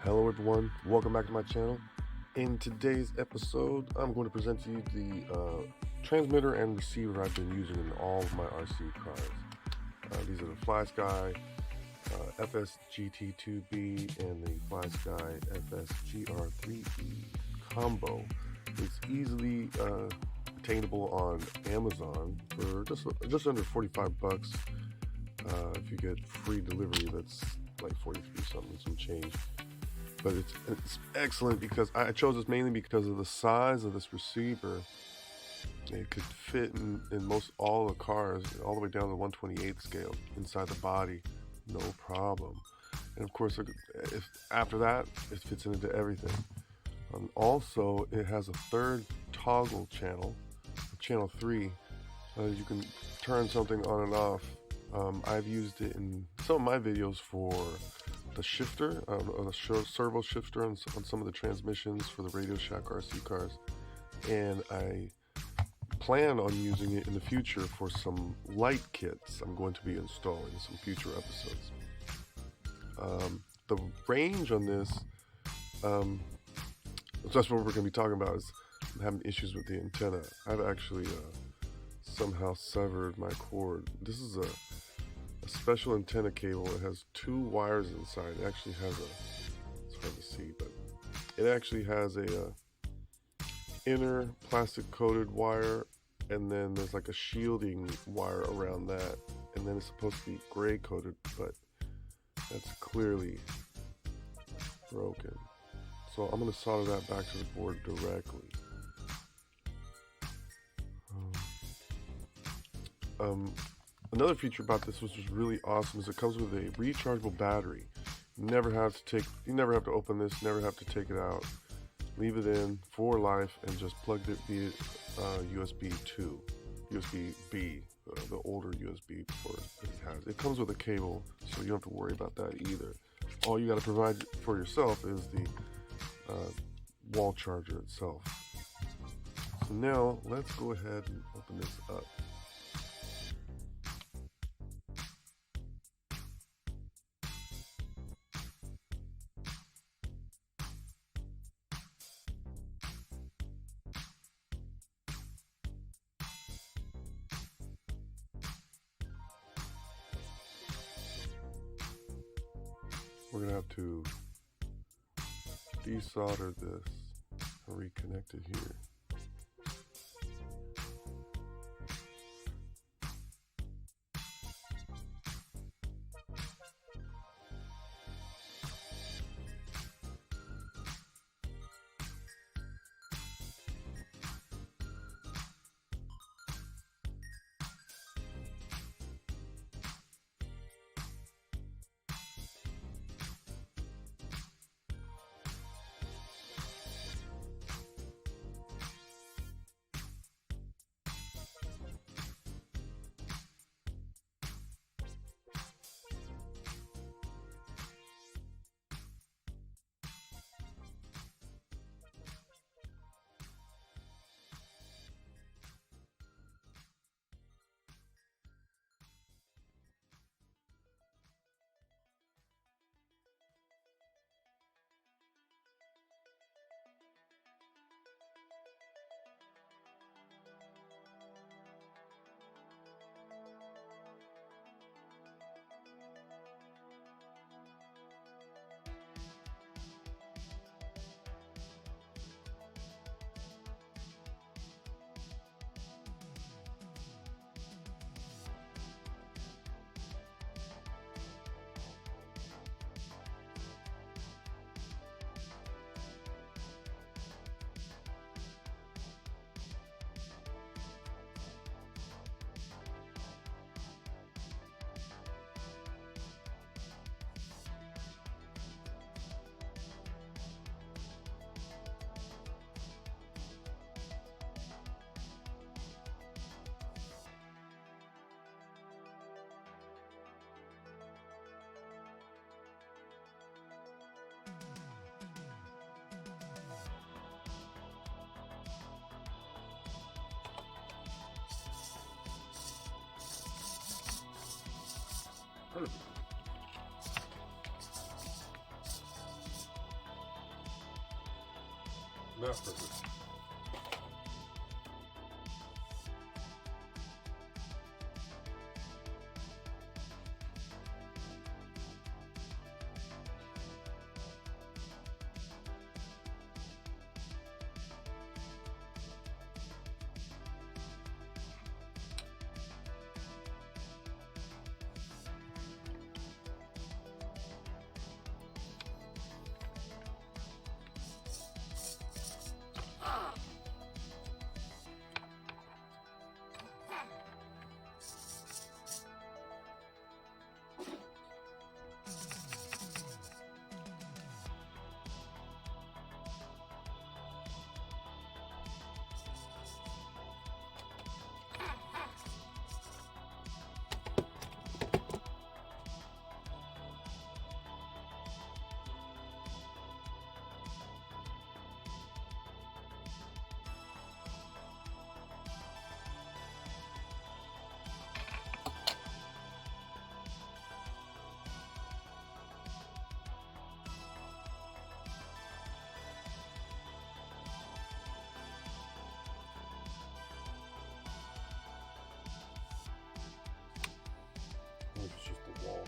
Hello everyone, welcome back to my channel. In today's episode, I'm going to present to you the transmitter and receiver I've been using in all of my RC cars. These are the Flysky FS-GT2B and the Flysky FS-GR3E combo. It's easily attainable on Amazon for just under 45 bucks. If you get free delivery, that's like 43 something, some change. But it's excellent because I chose this mainly because of the size of this receiver. It could fit in most all the cars, all the way down to the 1/28 scale inside the body, no problem. And of course, if after that, it fits into everything. Also, it has a third toggle channel, channel 3. You can turn something on and off. I've used it in some of my videos for the shifter, the servo shifter on some of the transmissions for the Radio Shack RC cars, and I plan on using it in the future for some light kits I'm going to be installing in some future episodes. The range on this, that's what we're going to be talking about, is I'm having issues with the antenna. I've actually somehow severed my cord. This is a special antenna cable. It has 2 wires inside. It actually has it's hard to see, but it actually has a inner plastic coated wire, and then there's like a shielding wire around that, and then it's supposed to be gray coated, but that's clearly broken. So I'm going to solder that back to the board directly. Another feature about this, which was really awesome, is it comes with a rechargeable battery. You never have to open this, never have to take it out. Leave it in for life and just plug it via USB-B, the older USB port that it has. It comes with a cable, so you don't have to worry about that either. All you got to provide for yourself is the wall charger itself. So now let's go ahead and open this up. We're going to have to desolder this and reconnect it here. Not perfect. It's just the wall.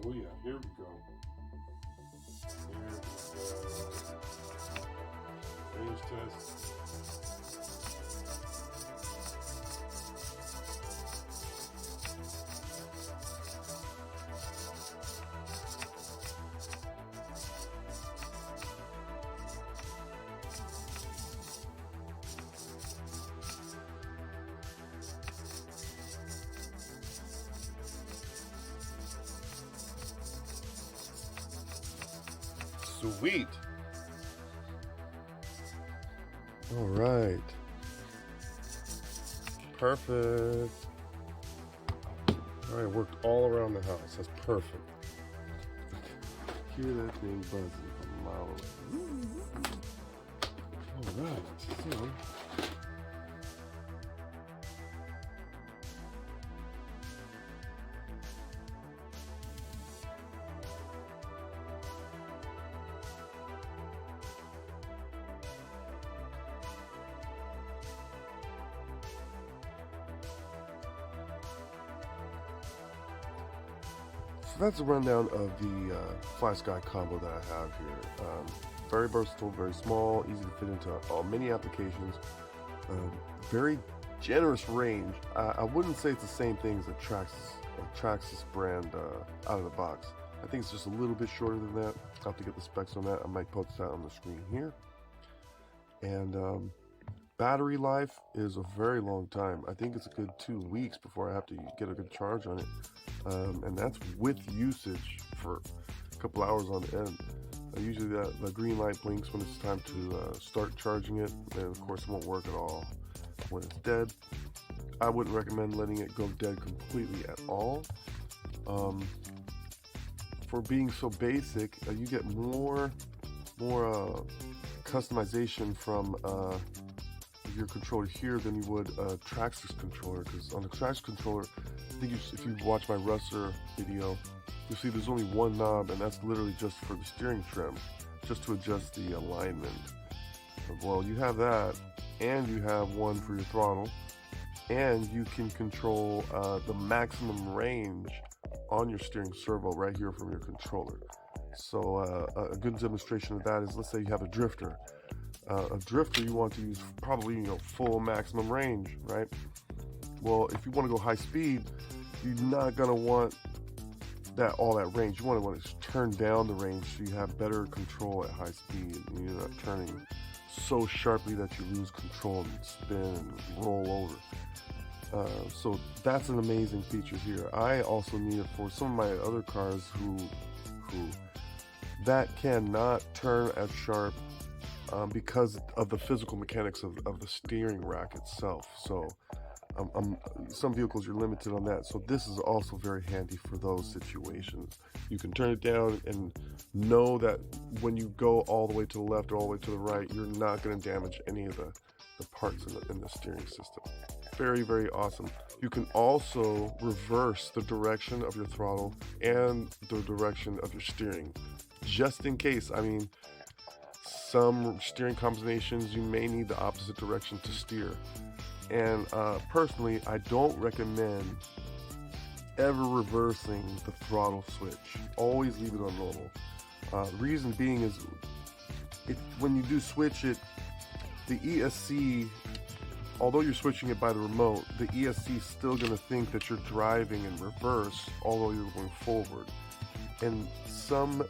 Oh yeah, here we go. Range test. Sweet. All right. Perfect. All right, worked all around the house. That's perfect. Hear that thing buzzing from a mile away. All right, so that's a rundown of the Flysky combo that I have here. Very versatile, very small, easy to fit into many applications. Very generous range. I wouldn't say it's the same thing as the Traxxas brand out of the box. I think it's just a little bit shorter than that. I'll have to get the specs on that. I might post that on the screen here. And battery life is a very long time. I think it's a good 2 weeks before I have to get a good charge on it. And that's with usage for a couple hours on end. Usually the green light blinks when it's time to start charging it, and of course it won't work at all when it's dead. I wouldn't recommend letting it go dead completely at all. For being so basic, you get more customization from your controller here than you would a Traxxas controller, because on a Traxxas controller, I think if you watch my Russer video, you'll see there's only one knob, and that's literally just for the steering trim, just to adjust the alignment. Well, you have that, and you have one for your throttle, and you can control the maximum range on your steering servo right here from your controller. So a good demonstration of that is, let's say you have a drifter. A drifter, you want to use probably, full maximum range, right? Well, if you want to go high speed, you're not going to want all that range. You want to turn down the range so you have better control at high speed, and you're not turning so sharply that you lose control and spin and roll over. So that's an amazing feature here. I also need it for some of my other cars who that cannot turn as sharp because of the physical mechanics of the steering rack itself. So some vehicles you're limited on that. So this is also very handy for those situations. You can turn it down and know that when you go all the way to the left or all the way to the right, you're not going to damage any of the parts in the steering system. Very, very awesome. You can also reverse the direction of your throttle and the direction of your steering, just in case. I mean, some steering combinations you may need the opposite direction to steer. And personally, I don't recommend ever reversing the throttle switch. Always leave it on normal. The reason being is when you do switch it, the ESC, although you're switching it by the remote, the ESC is still going to think that you're driving in reverse, although you're going forward. And some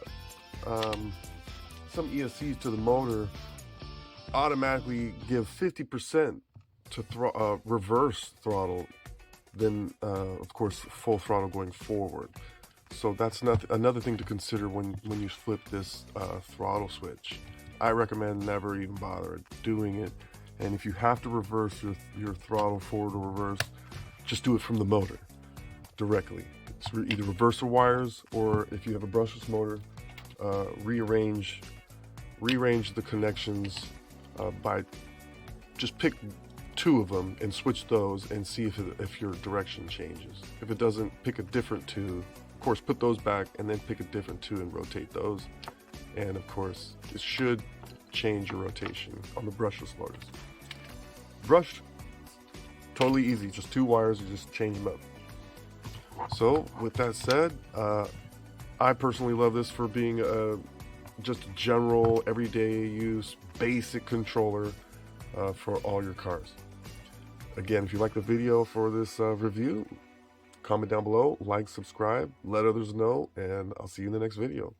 ESCs to the motor automatically give 50% to reverse throttle, then of course full throttle going forward. So that's another thing to consider when you flip this throttle switch. I recommend never even bother doing it. And if you have to reverse your throttle forward or reverse, just do it from the motor directly. It's either reverse the wires, or if you have a brushless motor, rearrange the connections by just pick 2 of them and switch those and see if your direction changes. If it doesn't, pick a different 2. Of course, put those back and then pick a different 2 and rotate those. And of course, it should change your rotation on the brushless motors. Brushed, totally easy. Just 2 wires, you just change them up. So with that said, I personally love this for being just a general, everyday use, basic controller for all your cars. Again, if you like the video for this review, comment down below, like, subscribe, let others know, and I'll see you in the next video.